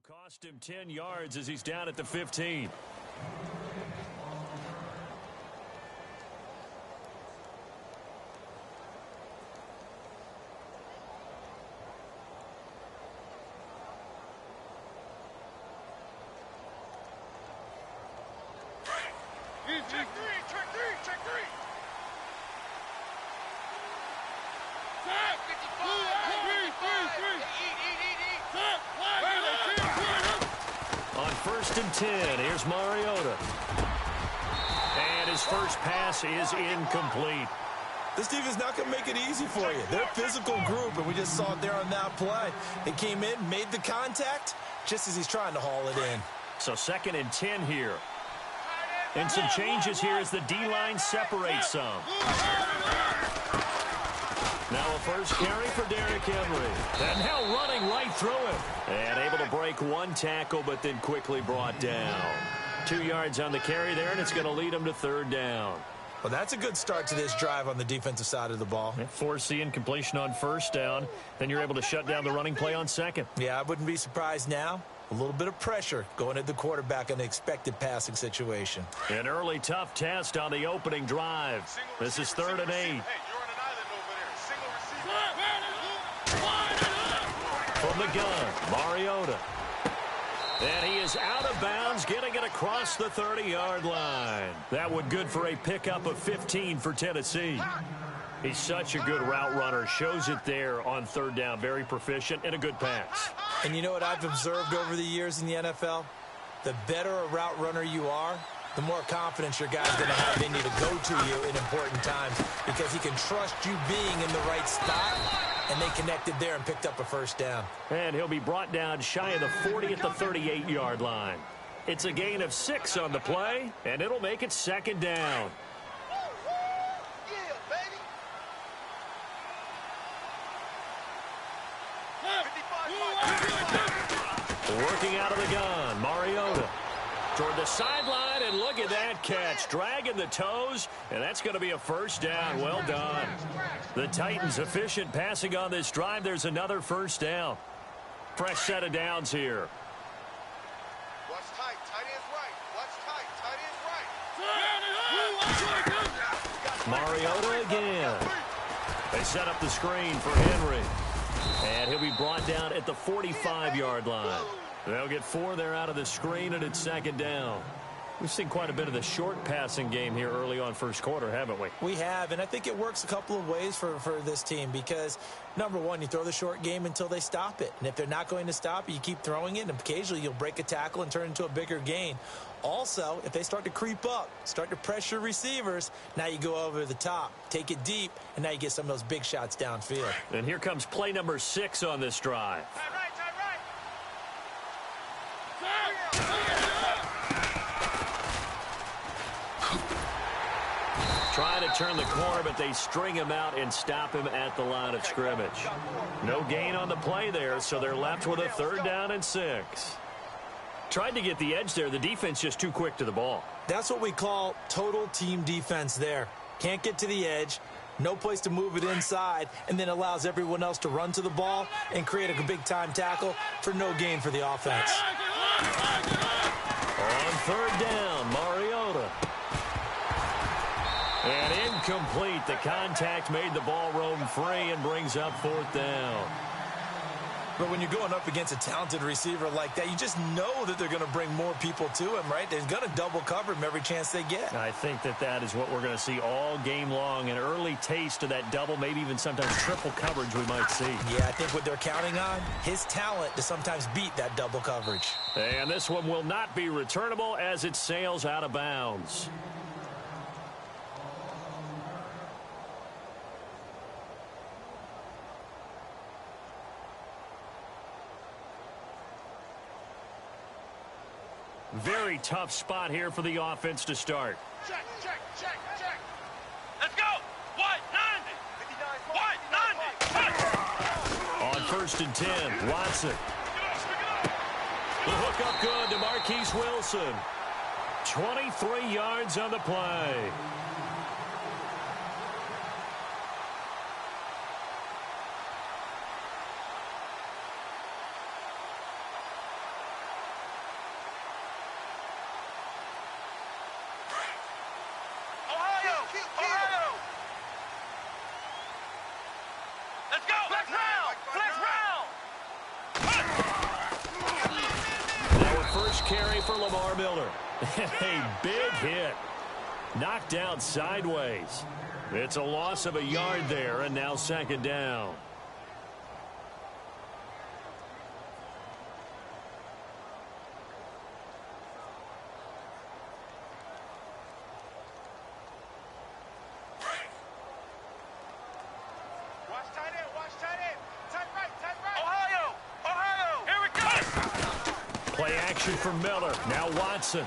cost him 10 yards as he's down at the 15. Check three. On 1st and 10, here's Mariota. And his first pass is incomplete. This defense not going to make it easy for you. They're a physical group, and we just saw it there on that play. They came in, made the contact, just as he's trying to haul it in. So 2nd and 10 here. And some changes here as the D-line separates some. Now a first carry for Derrick Henry. And now running right through him. And able to break one tackle, but then quickly brought down. 2 yards on the carry there, and it's going to lead him to 3rd down. Well, that's a good start to this drive on the defensive side of the ball. Force incompletion on 1st down. Then you're able to shut down the running play on 2nd. Yeah, I wouldn't be surprised now. A little bit of pressure going at the quarterback in the expected passing situation. An early tough test on the opening drive. This is 3rd and 8. Hey, you're on an island over there. Single receiver. From the gun, Mariota. And he is out of bounds, getting it across the 30-yard line. That would good for a pickup of 15 for Tennessee. He's such a good route runner. Shows it there on 3rd down. Very proficient and a good pass. And you know what I've observed over the years in the NFL? The better a route runner you are, the more confidence your guy's going to have in you to go to you in important times because he can trust you being in the right spot, and they connected there and picked up a 1st down. And he'll be brought down shy of the 40 at the 38-yard line. It's a gain of 6 on the play, and it'll make it 2nd down. Working out of the gun, Mariota. Toward the sideline, and look at that catch. Dragging the toes, and that's going to be a 1st down. Well done. The Titans efficient passing on this drive. There's another 1st down. Fresh set of downs here. Watch tight. Tight end's right. Mariota again. They set up the screen for Henry. And he'll be brought down at the 45-yard line. They'll get 4 there out of the screen, and it's 2nd down. We've seen quite a bit of the short passing game here early on 1st quarter, haven't we? We have, and I think it works a couple of ways for this team because, number one, you throw the short game until they stop it. And if they're not going to stop it, you keep throwing it, and occasionally you'll break a tackle and turn it into a bigger gain. Also, if they start to creep up, start to pressure receivers, now you go over the top, take it deep, and now you get some of those big shots downfield. And here comes play number 6 on this drive. Trying to turn the corner, but they string him out and stop him at the line of scrimmage. No gain on the play there, so they're left with a 3rd down and 6. Tried to get the edge there. The defense just too quick to the ball. That's what we call total team defense there. Can't get to the edge, no place to move it inside, and then allows everyone else to run to the ball and create a big-time tackle for no gain for the offense. On 3rd down, Mariota. And incomplete. The contact made the ball roam free and brings up 4th down. But when you're going up against a talented receiver like that, you just know that they're going to bring more people to him, right? They're going to double cover him every chance they get. I think that is what we're going to see all game long. An early taste of that double, maybe even sometimes triple coverage we might see. Yeah, I think what they're counting on, his talent to sometimes beat that double coverage. And this one will not be returnable as it sails out of bounds. Very tough spot here for the offense to start. Check. Let's go. 190. On 1st and 10, Watson. The hook up good to Marquise Wilson. 23 yards on the play. Let's go. Flex round. Now a first carry for Lamar Miller. A big hit. Knocked out sideways. It's a loss of a yard there, and now second down. Watch tight end. Tight right. Ohio. Here we go. Play action for Miller. Now Watson.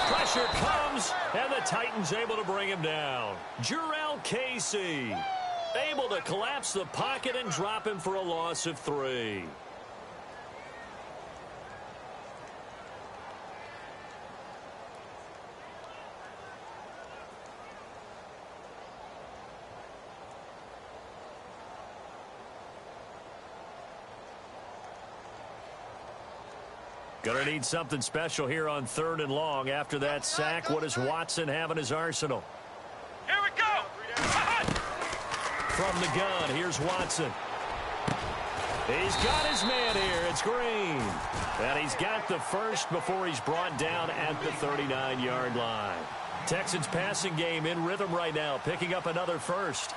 Pressure comes, and the Titans able to bring him down. Jarrell Casey able to collapse the pocket and drop him for a loss of 3. Gonna need something special here on 3rd and long. After that sack, what does Watson have in his arsenal? Here we go. From the gun, here's Watson. He's got his man here. It's Green. And he's got the first before he's brought down at the 39-yard line. Texans passing game in rhythm right now, picking up another first.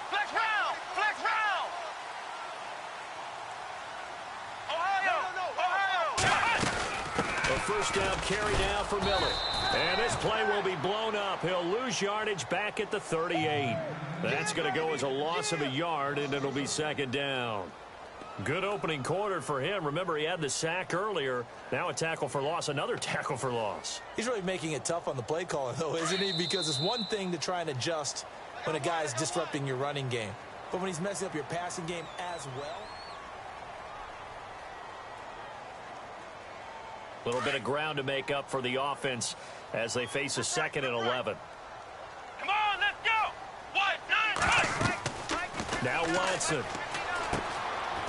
Flex round. A first down carry now for Miller. And this play will be blown up. He'll lose yardage back at the 38. That's going to go as a loss of a yard, and it'll be second down. Good opening quarter for him. Remember, he had the sack earlier. Now a tackle for loss, another tackle for loss. He's really making it tough on the play caller, though, isn't he? Because it's one thing to try and adjust when a guy's disrupting your running game. But when he's messing up your passing game as well. A little bit of ground to make up for the offense as they face a 2nd and 11. Come on, let's go. 1-9. Now Watson.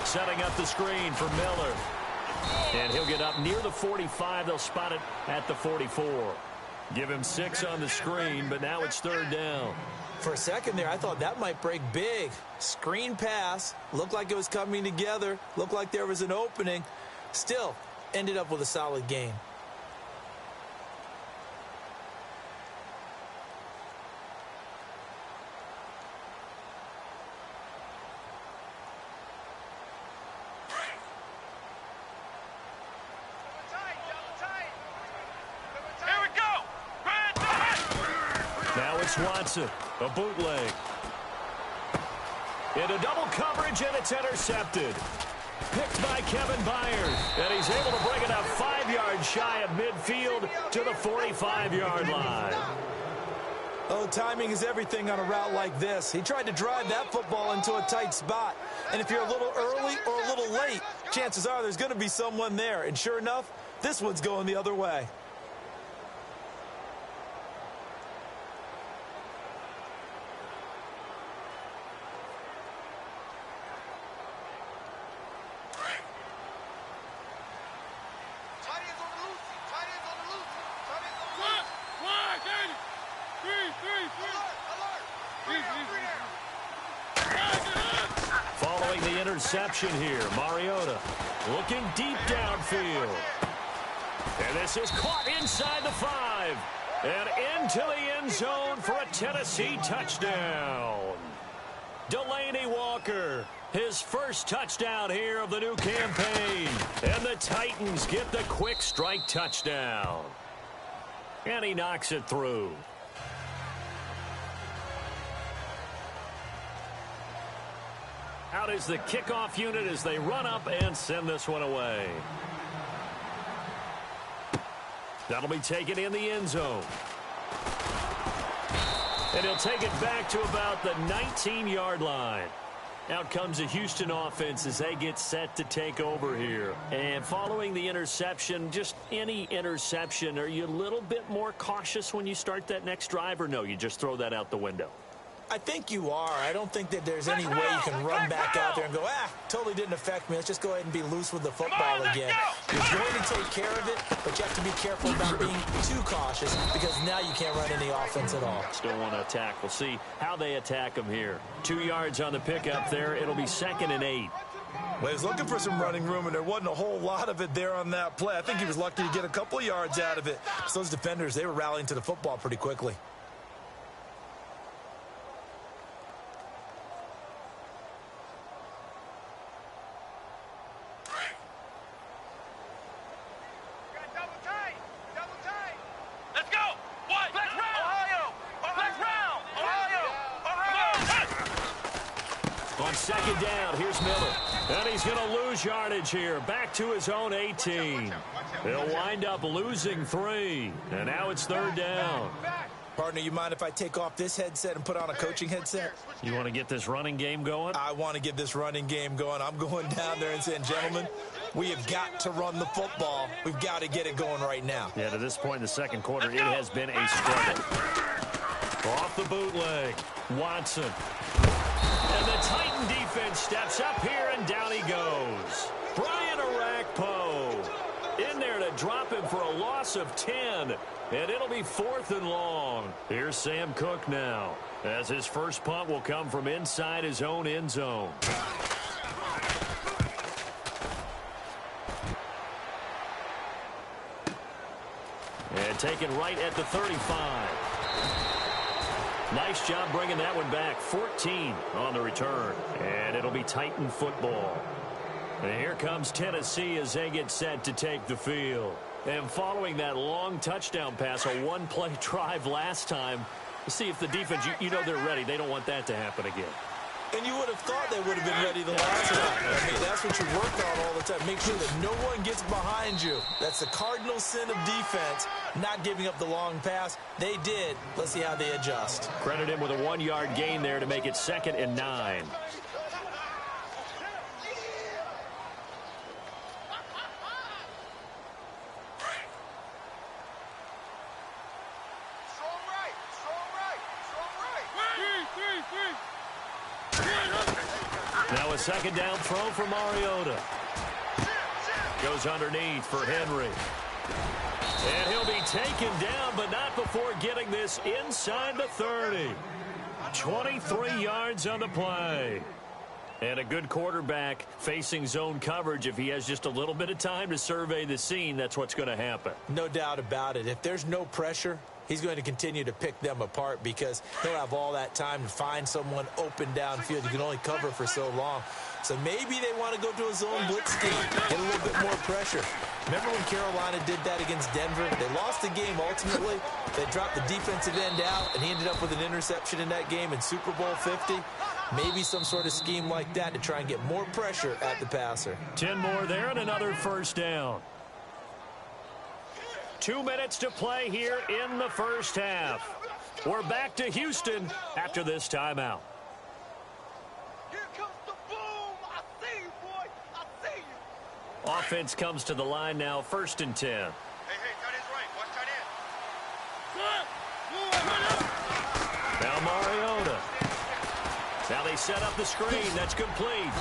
Setting up the screen for Miller. And he'll get up near the 45. They'll spot it at the 44. Give him 6 on the screen, but now it's 3rd down. For a second there, I thought that might break big. Screen pass. Looked like it was coming together. Looked like there was an opening. Still, ended up with a solid game. Here we go. Now it's Watson. A bootleg. Into double coverage, and it's intercepted. Picked by Kevin Byers, and he's able to bring it up 5 yards shy of midfield to the 45-yard line. Oh, timing is everything on a route like this. He tried to drive that football into a tight spot. And if you're a little early or a little late, chances are there's going to be someone there. And sure enough, this one's going the other way. Following the interception here, Mariota looking deep downfield. And this is caught inside the 5. And into the end zone for a Tennessee touchdown. Delaney Walker, his first touchdown here of the new campaign. And the Titans get the quick strike touchdown. And he knocks it through. Out is the kickoff unit as they run up and send this one away. That'll be taken in the end zone. And he'll take it back to about the 19-yard line. Out comes the Houston offense as they get set to take over here. And following the interception, just any interception, are you a little bit more cautious when you start that next drive, or no, you just throw that out the window? I think you are. I don't think that there's any way you can run back out there and go, totally didn't affect me. Let's just go ahead and be loose with the football again. You're going to take care of it, but you have to be careful about being too cautious because now you can't run any offense at all. Still want to attack. We'll see how they attack them here. 2 yards on the pickup there. It'll be 2nd and 8. Well, he was looking for some running room, and there wasn't a whole lot of it there on that play. I think he was lucky to get a couple of yards out of it. So those defenders, they were rallying to the football pretty quickly. On 2nd down, here's Miller. And he's going to lose yardage here. Back to his own 18. They'll wind up losing 3. And now it's 3rd down. Partner, you mind if I take off this headset and put on a coaching headset? You want to get this running game going? I want to get this running game going. I'm going down there and saying, gentlemen, we have got to run the football. We've got to get it going right now. Yeah, to this point in the second quarter, it has been a struggle. Off the bootleg, Watson. And the Titan defense steps up here, and down he goes. Brian Arakpo in there to drop him for a loss of 10. And it'll be 4th and long. Here's Sam Cook now, as his first punt will come from inside his own end zone. And taken right at the 35. Nice job bringing that one back. 14 on the return. And it'll be Titan football. And here comes Tennessee as they get set to take the field. And following that long touchdown pass, a one-play drive last time, see if the defense, you know they're ready. They don't want that to happen again. And you would have thought they would have been ready the last time. I mean, that's what you work on all the time. Make sure that no one gets behind you. That's the cardinal sin of defense, not giving up the long pass. They did. Let's see how they adjust. Credit him with a 1-yard gain there to make it 2nd and 9. Now a 2nd down throw for Mariota. Goes underneath for Henry. And he'll be taken down, but not before getting this inside the 30. 23 yards on the play. And a good quarterback facing zone coverage. If he has just a little bit of time to survey the scene, that's what's going to happen. No doubt about it. If there's no pressure, he's going to continue to pick them apart because he'll have all that time to find someone open downfield. You can only cover for so long. So maybe they want to go to a zone blitz scheme, get a little bit more pressure. Remember when Carolina did that against Denver? They lost the game ultimately. They dropped the defensive end out, and he ended up with an interception in that game in Super Bowl 50. Maybe some sort of scheme like that to try and get more pressure at the passer. 10 more there and another 1st down. 2 minutes to play here in the first half. We're back to Houston after this timeout. Here comes the boom. I see you, boy. I see you. Offense comes to the line now, 1st and 10. Hey, tight end's right. Watch tight end. Now Mariota. Now they set up the screen. That's complete.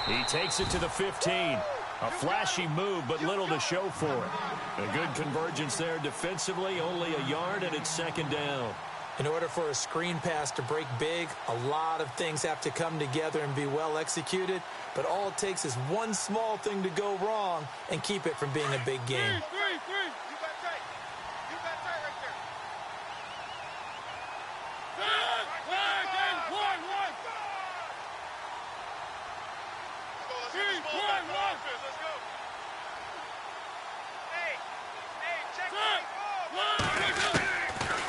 He takes it to the 15. A flashy move, but little to show for it. A good convergence there defensively, only a yard, and it's 2nd down. In order for a screen pass to break big, a lot of things have to come together and be well executed, but all it takes is one small thing to go wrong and keep it from being a big game. Three. You got tight. You got tight right there. Let's go. Hey, check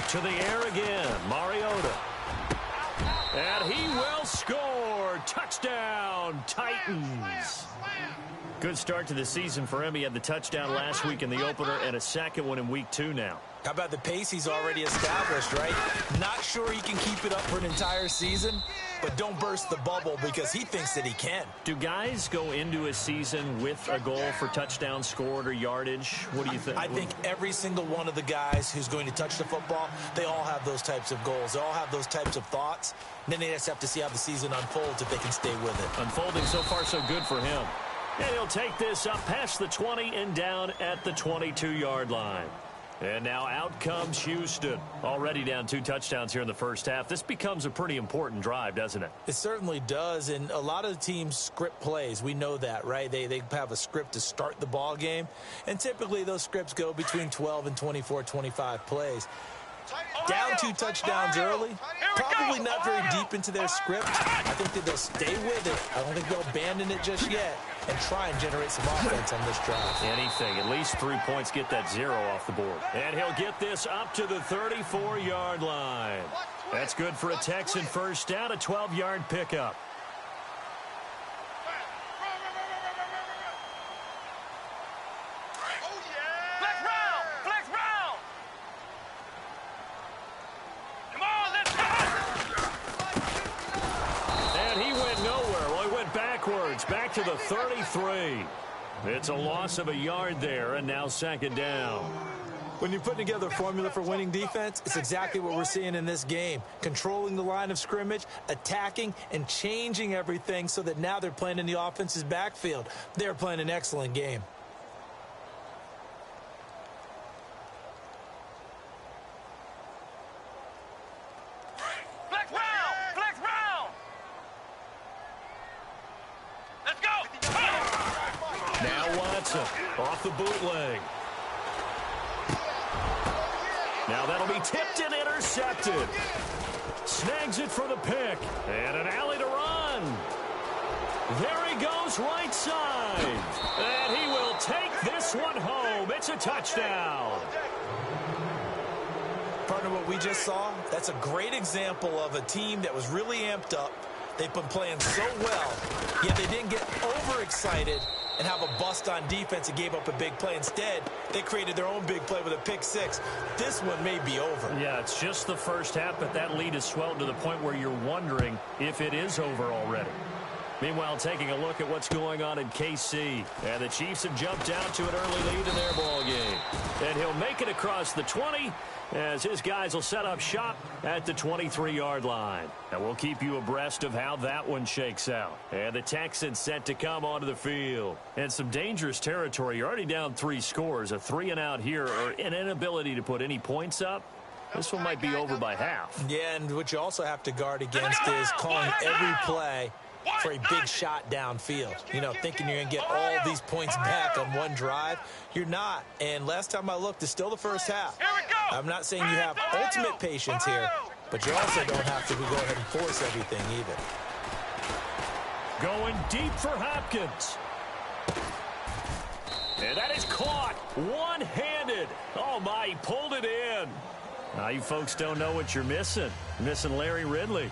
To the air again, Mariota. And he will score. Touchdown, Titans. Good start to the season for him. He had the touchdown last week in the opener and a second one in week 2 now. How about the pace he's already established, right? Not sure he can keep it up for an entire season, but don't burst the bubble because he thinks that he can. Do guys go into a season with a goal for touchdowns scored or yardage? What do you think? I think every single one of the guys who's going to touch the football, they all have those types of goals. They all have those types of thoughts. And then they just have to see how the season unfolds if they can stay with it. Unfolding so far so good for him. And he'll take this up past the 20 and down at the 22-yard line. And now out comes Houston. Already down 2 touchdowns here in the first half. This becomes a pretty important drive, doesn't it? It certainly does, and a lot of the teams script plays. We know that, right? They have a script to start the ball game, and typically those scripts go between 12 and 24, 25 plays. Down 2 touchdowns early, probably not very deep into their script. I think that they'll stay with it. I don't think they'll abandon it just yet and try and generate some offense on this drive. Anything, at least 3 points, get that 0 off the board. And he'll get this up to the 34-yard line. That's good for a Texan first down, a 12-yard pickup. Back to the 33. It's a loss of a yard there, and now second down. When you put together a formula for winning defense, it's exactly what we're seeing in this game. Controlling the line of scrimmage, attacking, and changing everything so that now they're playing in the offense's backfield. They're playing an excellent game. Off the bootleg. Now that'll be tipped and intercepted. Snags it for the pick. And an alley to run. There he goes right side. And he will take this one home. It's a touchdown. Partner, what we just saw, that's a great example of a team that was really amped up. They've been playing so well, yet they didn't get overexcited and have a bust on defense and gave up a big play. Instead, they created their own big play with a pick 6. This one may be over. Yeah, it's just the first half, but that lead has swelled to the point where you're wondering if it is over already. Meanwhile, taking a look at what's going on in KC. And the Chiefs have jumped out to an early lead in their ball game. And he'll make it across the 20 as his guys will set up shop at the 23-yard line. And we'll keep you abreast of how that one shakes out. And the Texans set to come onto the field. And some dangerous territory. You're already down 3 scores. A 3-and-out here, or an inability to put any points up. This one might be over by half. Yeah, and what you also have to guard against is calling every play for a big shot downfield. You know, thinking you're going to get all these points back on one drive. You're not. And last time I looked, it's still the first half. I'm not saying you have ultimate patience here, but you also don't have to go ahead and force everything either. Going deep for Hopkins. And that is caught one-handed. Oh, my, he pulled it in. Now, you folks don't know what you're missing. You're missing Larry Ridley.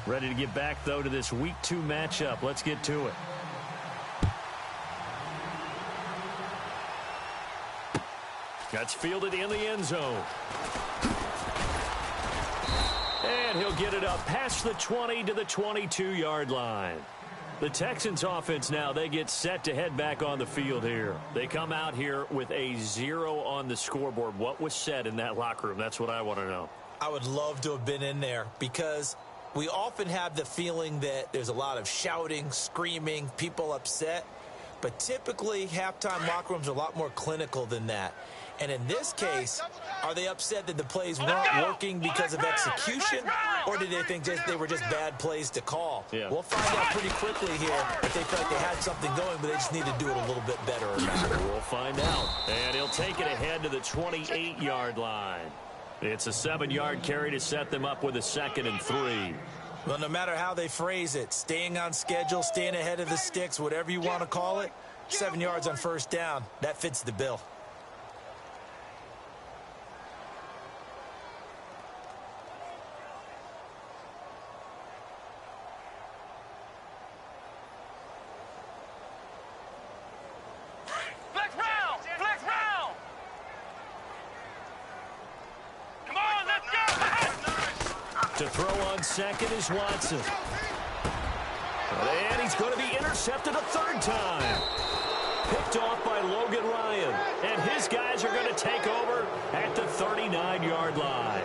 Ready to get back, though, to this Week 2 matchup. Let's get to it. That's fielded in the end zone. And he'll get it up past the 20 to the 22-yard line. The Texans offense now, they get set to head back on the field here. They come out here with a 0 on the scoreboard. What was said in that locker room? That's what I want to know. I would love to have been in there because we often have the feeling that there's a lot of shouting, screaming, people upset. But typically, halftime locker rooms are a lot more clinical than that. And in this case, are they upset that the plays weren't working because of execution, or did they think they were just bad plays to call? Yeah. We'll find out pretty quickly here if they felt like they had something going, but they just need to do it a little bit better or not. We'll find out. And he'll take it ahead to the 28-yard line. It's a 7-yard carry to set them up with a 2nd and 3. Well, no matter how they phrase it, staying on schedule, staying ahead of the sticks, whatever you want to call it, 7 yards on first down, that fits the bill. To throw on second is Watson. And he's going to be intercepted a third time. Picked off by Logan Ryan. And his guys are going to take over at the 39-yard line.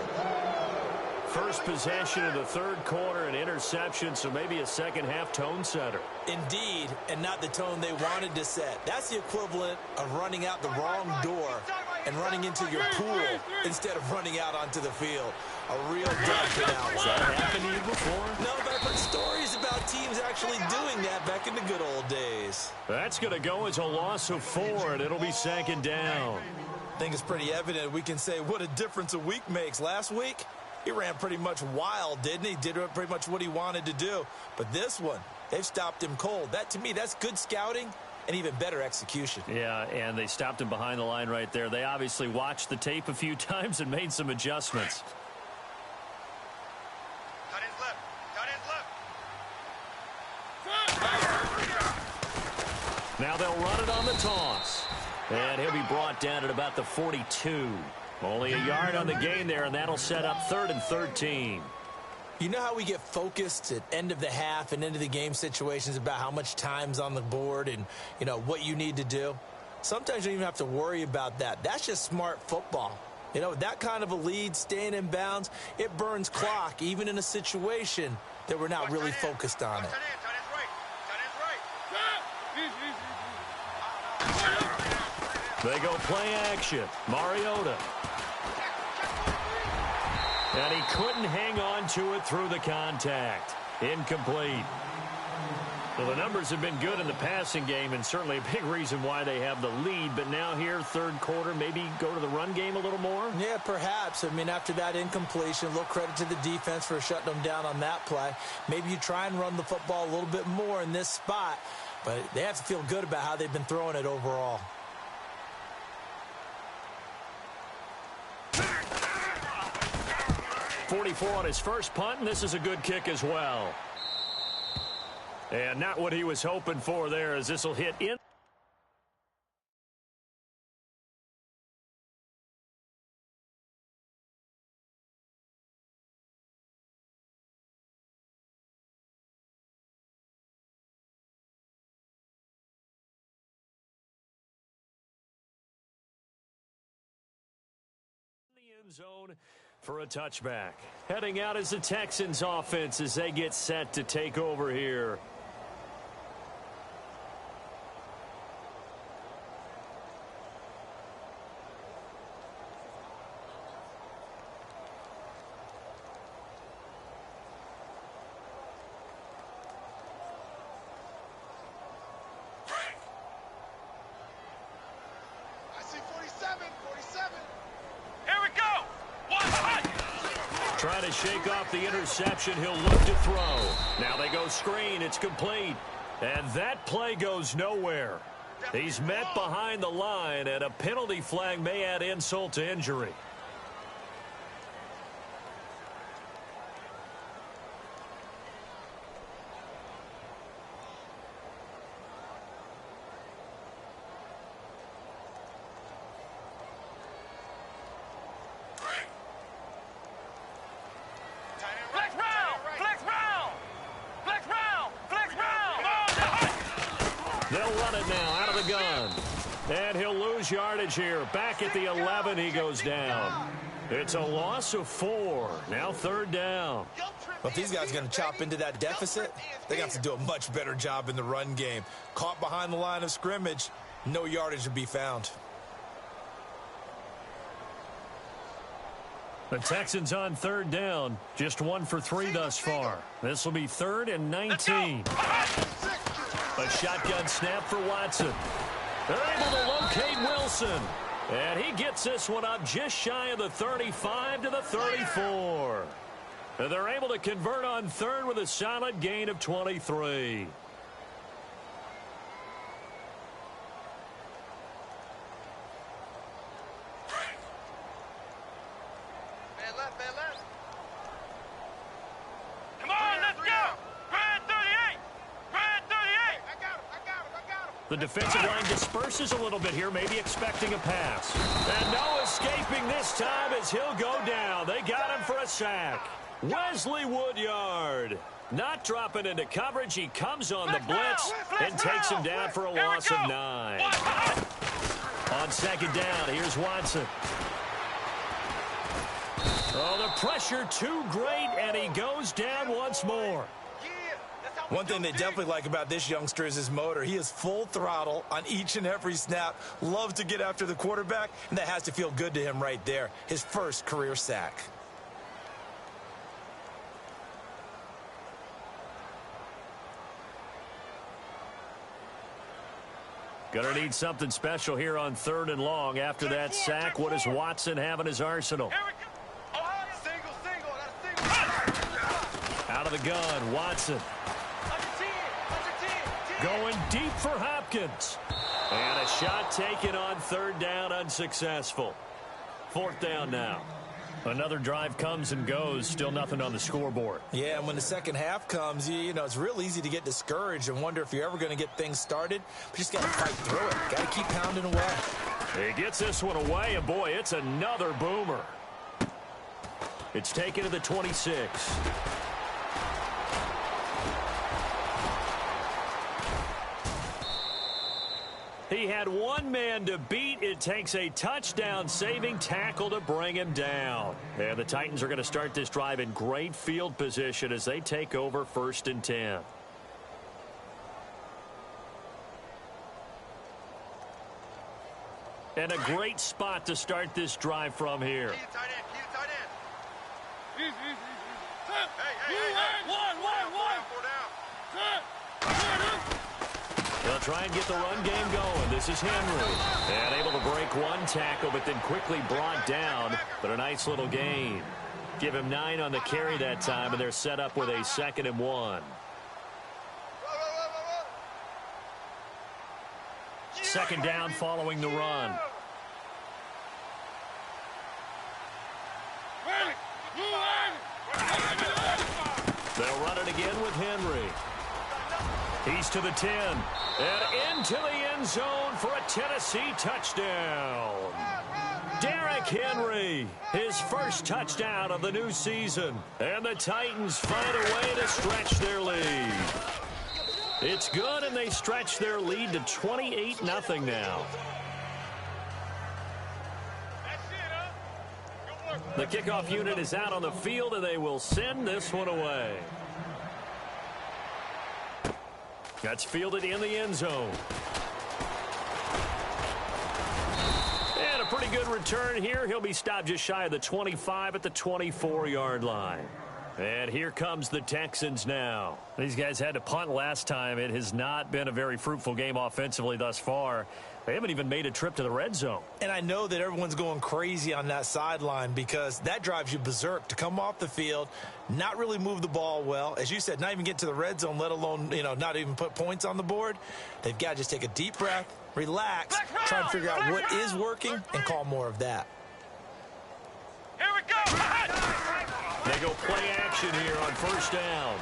First possession of the third quarter, an interception, so maybe a second-half tone setter. Indeed, and not the tone they wanted to set. That's the equivalent of running out the wrong door and running into your pool instead of running out onto the field. A real dud for now. Has that happened to you before? No, but I've heard stories about teams actually doing that back in the good old days. That's going to go as a loss of 4, and it'll be second down. I think it's pretty evident. We can say what a difference a week makes. Last week, he ran pretty much wild, didn't he? Did pretty much what he wanted to do. But this one, they've stopped him cold. That, to me, that's good scouting and even better execution. Yeah, and they stopped him behind the line right there. They obviously watched the tape a few times and made some adjustments. Cut his lip. Cut his lip. Now they'll run it on the toss. And he'll be brought down at about the 42. Only a yard on the gain there, and that'll set up 3rd and 13. You know how we get focused at end of the half and into the game situations about how much time's on the board and, you know, what you need to do? Sometimes you don't even have to worry about that. That's just smart football. You know, with that kind of a lead, staying in bounds, it burns clock, even in a situation that we're not really focused on it. They go play action. Mariota. And he couldn't hang on to it through the contact. Incomplete. Well, the numbers have been good in the passing game, and certainly a big reason why they have the lead. But now here, third quarter, maybe go to the run game a little more? Yeah, perhaps. I mean, after that incompletion, a little credit to the defense for shutting them down on that play. Maybe you try and run the football a little bit more in this spot, but they have to feel good about how they've been throwing it overall. .44 on his first punt, and this is a good kick as well. And not what he was hoping for there, as this will hit in. End zone for a touchback. Heading out is the Texans offense as they get set to take over here. I see 47. Trying to shake off the interception. He'll look to throw. Now they go screen. It's complete. And that play goes nowhere. He's met behind the line, and a penalty flag may add insult to injury. They'll run it now out of the gun. And he'll lose yardage here. Back at the 11, he goes down. It's a loss of 4. Now 3rd down. Well, if these guys are going to chop into that deficit, they got to do a much better job in the run game. Caught behind the line of scrimmage, no yardage to be found. The Texans on 3rd down. Just 1 for 3 thus far. This will be 3rd and 19. A shotgun snap for Watson. They're able to locate Wilson. And he gets this one up just shy of the 35 to the 34. And they're able to convert on 3rd with a solid gain of 23. Come on, let's go! Brad 38! Brad 38! I got him! The defensive line disperses a little bit here, maybe expecting a pass. And no escaping this time as he'll go down. They got him for a sack. Wesley Woodyard. Not dropping into coverage. He comes on the blitz and takes him down for a loss of 9. On second down, here's Watson. Oh, the pressure too great, and he goes down once more. One thing they definitely like about this youngster is his motor. He is full throttle on each and every snap. Loves to get after the quarterback, and that has to feel good to him right there. His first career sack. Gonna need something special here on 3rd and long. After that sack, what does Watson have in his arsenal? Out of the gun, Watson. Going deep for Hopkins. And a shot taken on 3rd down, unsuccessful. 4th down now. Another drive comes and goes, still nothing on the scoreboard. Yeah, and when the second half comes, you know, it's real easy to get discouraged and wonder if you're ever going to get things started. But you just got to fight through it. Got to keep pounding away. He gets this one away, and boy, it's another boomer. It's taken to the 26. He had one man to beat. It takes a touchdown-saving tackle to bring him down. And the Titans are going to start this drive in great field position as they take over 1st and 10. And a great spot to start this drive from here. They'll try and get the run game going. This is Henry. And able to break one tackle, but then quickly brought down. But a nice little gain. Give him 9 on the carry that time, and they're set up with a 2nd and 1. Second down following the run. They'll run it again with Henry. He's to the 10. And into the end zone for a Tennessee touchdown. Derrick Henry, his first touchdown of the new season. And the Titans find a way to stretch their lead. It's good, and they stretch their lead to 28-0 now. The kickoff unit is out on the field, and they will send this one away. That's fielded in the end zone. And a pretty good return here. He'll be stopped just shy of the 25 at the 24-yard line. And here comes the Texans now. These guys had to punt last time. It has not been a very fruitful game offensively thus far. They haven't even made a trip to the red zone. And I know that everyone's going crazy on that sideline because that drives you berserk to come off the field, not really move the ball well. As you said, not even get to the red zone, let alone, not even put points on the board. They've got to just take a deep breath, relax, try and figure out what is working, and call more of that. Here we go. They go play action here on 1st down.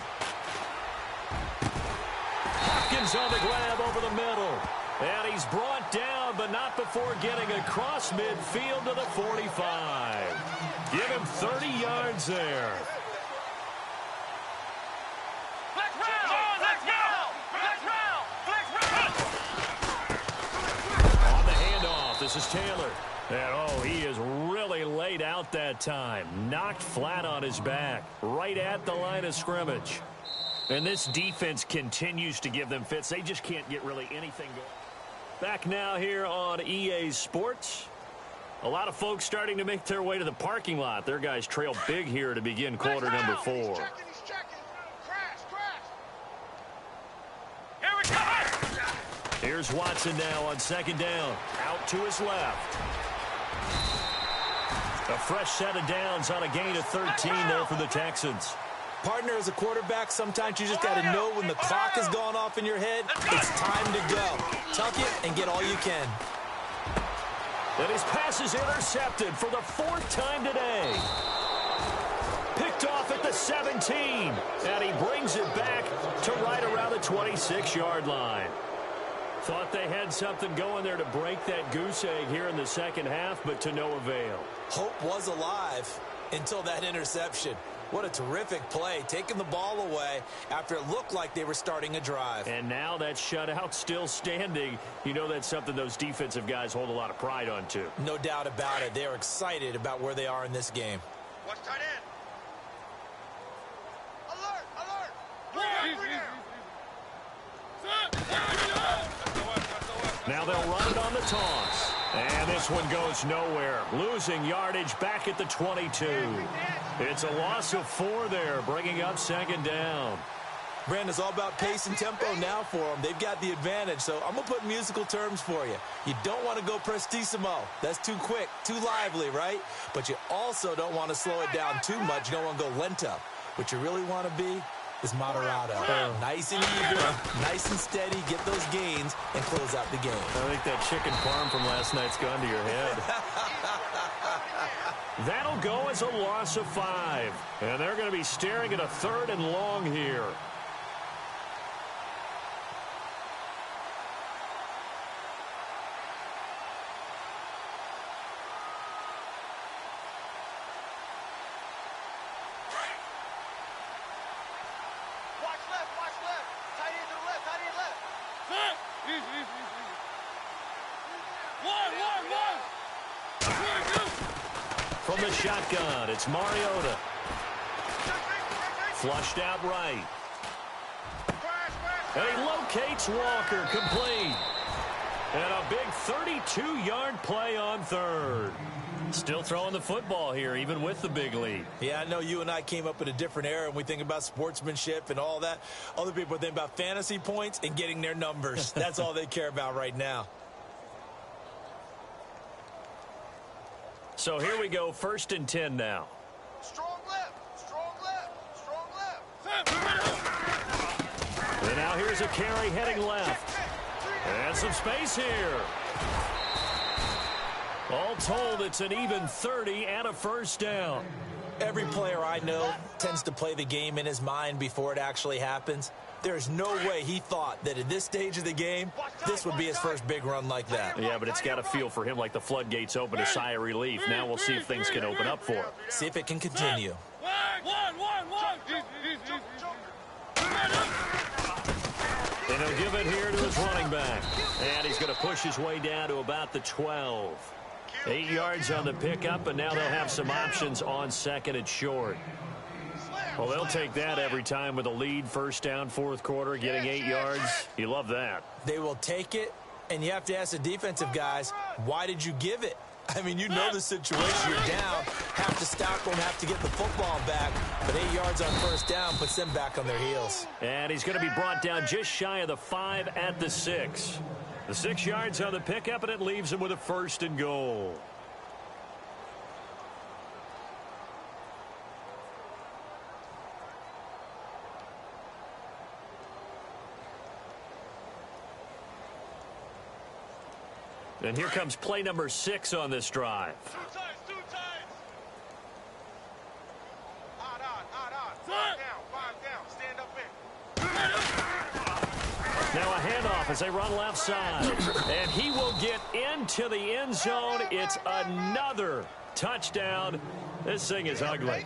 Hopkins on the grab over the middle. And he's brought down, but not before getting across midfield to the 45. Give him 30 yards there. On the handoff, this is Taylor. And, he is really laid out that time. Knocked flat on his back, right at the line of scrimmage. And this defense continues to give them fits. They just can't get really anything going. Back now here on EA Sports. A lot of folks starting to make their way to the parking lot. Their guys trail big here to begin quarter number 4. He's checking. Here we go. Here's Watson now on 2nd down. Out to his left. A fresh set of downs on a gain of 13 there for the Texans. Partner, as a quarterback, sometimes you just got to know when the clock has gone off in your head, it's time to go. Tuck it and get all you can. And his pass is intercepted for the 4th time today. Picked off at the 17. And he brings it back to right around the 26-yard line. Thought they had something going there to break that goose egg here in the second half, but to no avail. Hope was alive until that interception. What a terrific play, taking the ball away after it looked like they were starting a drive. And now that shutout still standing. You know that's something those defensive guys hold a lot of pride on, too. No doubt about it. They are excited about where they are in this game. Watch tight end. Alert, alert. Bring it. Now they'll run it on the toss. And this one goes nowhere. Losing yardage back at the 22. It's a loss of 4 there, bringing up second down. Brandon, it's all about pace and tempo now for them. They've got the advantage, so I'm going to put musical terms for you. You don't want to go prestissimo. That's too quick, too lively, right? But you also don't want to slow it down too much. You don't want to go lento. What you really want to be is moderado. Nice and even, nice and steady, get those gains, and close out the game. I think that chicken parm from last night's gone to your head. That'll go as a loss of 5. And they're going to be staring at a 3rd and long here. From the shotgun, it's Mariota. Flushed out right. And he locates Walker, complete. And a big 32-yard play on 3rd. Still throwing the football here, even with the big lead. Yeah, I know you and I came up in a different era, and we think about sportsmanship and all that. Other people think about fantasy points and getting their numbers. That's all they care about right now. So here we go, 1st and 10 now. Strong left, strong left, strong left. And now here's a carry heading left. And some space here. All told, it's an even 30 and a 1st down. Every player I know tends to play the game in his mind before it actually happens. There's no way he thought that at this stage of the game, this would be his first big run like that. Yeah, but it's got to feel for him like the floodgates open, a sigh of relief. Now we'll see if things can open up for him. See if it can continue. And he'll give it here to his running back. And he's going to push his way down to about the 12. 8 yards on the pickup, and now they'll have some options on 2nd and short. Well, they'll take that every time with a lead, 1st down, 4th quarter, getting 8 yards. You love that. They will take it, and you have to ask the defensive guys, why did you give it? I mean, you know the situation. You're down, have to stop them, have to get the football back. But 8 yards on 1st down puts them back on their heels. And he's going to be brought down just shy of the 5 at the 6. The 6 yards on the pickup, and it leaves him with a 1st and goal. And here comes play number 6 on this drive. Two times. Odd. 5 down. Stand up in. Now a handoff as they run left side. And he will get into the end zone. It's another touchdown. This thing is ugly.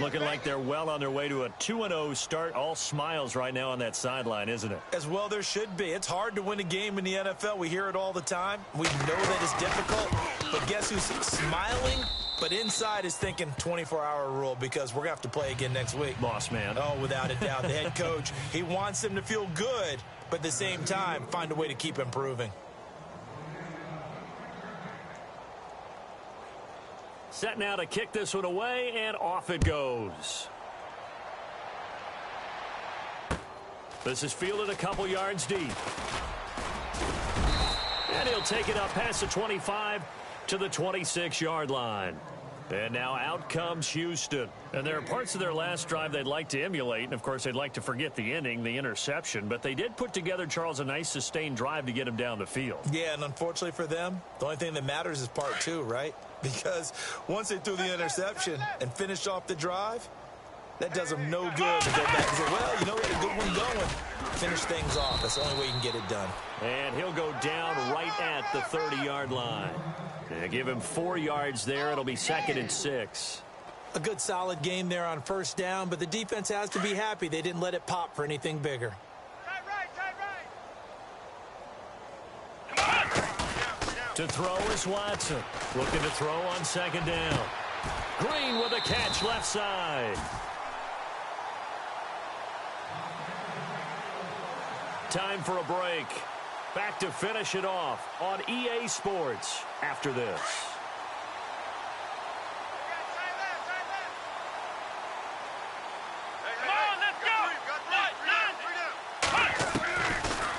Looking like they're well on their way to a 2-0 start. All smiles right now on that sideline, isn't it? As well there should be. It's hard to win a game in the NFL. We hear it all the time. We know that it's difficult. But guess who's smiling? But inside is thinking 24-hour rule because we're going to have to play again next week. Boss man. Oh, without a doubt. The head coach, he wants them to feel good, but at the same time, find a way to keep improving. Set now to kick this one away, and off it goes. This is fielded a couple yards deep. And he'll take it up past the 25 to the 26-yard line. And now out comes Houston. And there are parts of their last drive they'd like to emulate. And, of course, they'd like to forget the inning, the interception. But they did put together, Charles, a nice sustained drive to get him down the field. Yeah, and unfortunately for them, the only thing that matters is part 2, right? Because once they threw the interception and finished off the drive, that does them no good to go back and say, well, you know, we had a good one going. Finish things off. That's the only way you can get it done. And he'll go down right at the 30-yard line. And give him 4 yards there. It'll be 2nd and 6. A good solid game there on first down, but the defense has to be happy they didn't let it pop for anything bigger. To throw is Watson. Looking to throw on second down. Green with a catch left side. Time for a break. Back to finish it off on EA Sports after this.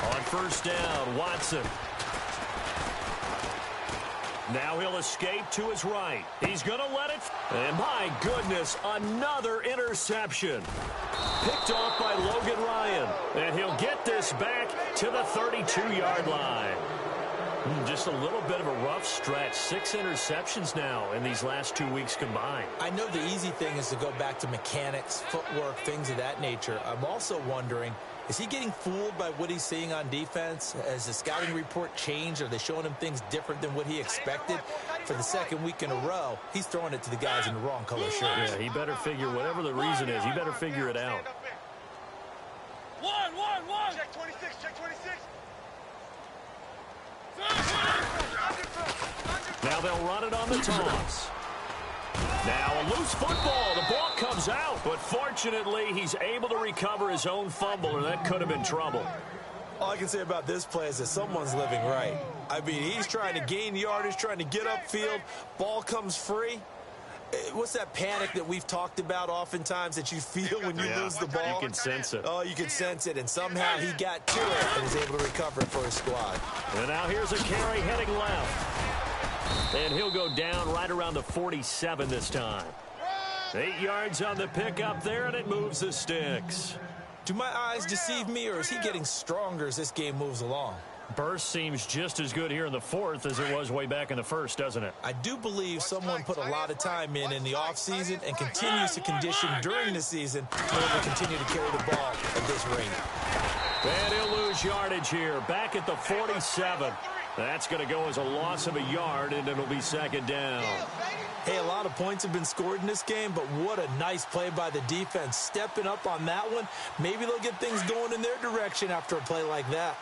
On first down, Watson. Now he'll escape to his right. He's going to let it. And my goodness, another interception. Picked off by Logan Ryan. And he'll get this back to the 32-yard line. Just a little bit of a rough stretch. 6 interceptions now in these last 2 weeks combined. I know the easy thing is to go back to mechanics, footwork, things of that nature. I'm also wondering, is he getting fooled by what he's seeing on defense? Has the scouting report changed? Are they showing him things different than what he expected? For the second week in a row, he's throwing it to the guys in the wrong color shirts. Yeah, he better figure, whatever the reason is, he better figure it out. One. Check 26, check 26. Now they'll run it on the toss. Now a loose football. The ball comes out, but fortunately he's able to recover his own fumble, or that could have been trouble. All I can say about this play is that someone's living right. I mean, he's trying to gain yardage, trying to get upfield. Ball comes free. What's that panic that we've talked about oftentimes that you feel when you lose the ball? You can sense it. Oh, you can sense it, and somehow he got to it and was able to recover it for his squad. And now here's a carry heading left. And he'll go down right around the 47 this time. 8 yards on the pickup there, and it moves the sticks. Do my eyes deceive me, or is he getting stronger as this game moves along? Burst seems just as good here in the fourth as it was way back in the first, doesn't it? I do believe someone put a lot of time in the offseason and continues to condition during the season in order to continue to carry the ball at this rate. And he'll lose yardage here, back at the 47. That's going to go as a loss of a yard, and it'll be second down. Hey, a lot of points have been scored in this game, but what a nice play by the defense. Stepping up on that one, maybe they'll get things going in their direction after a play like that.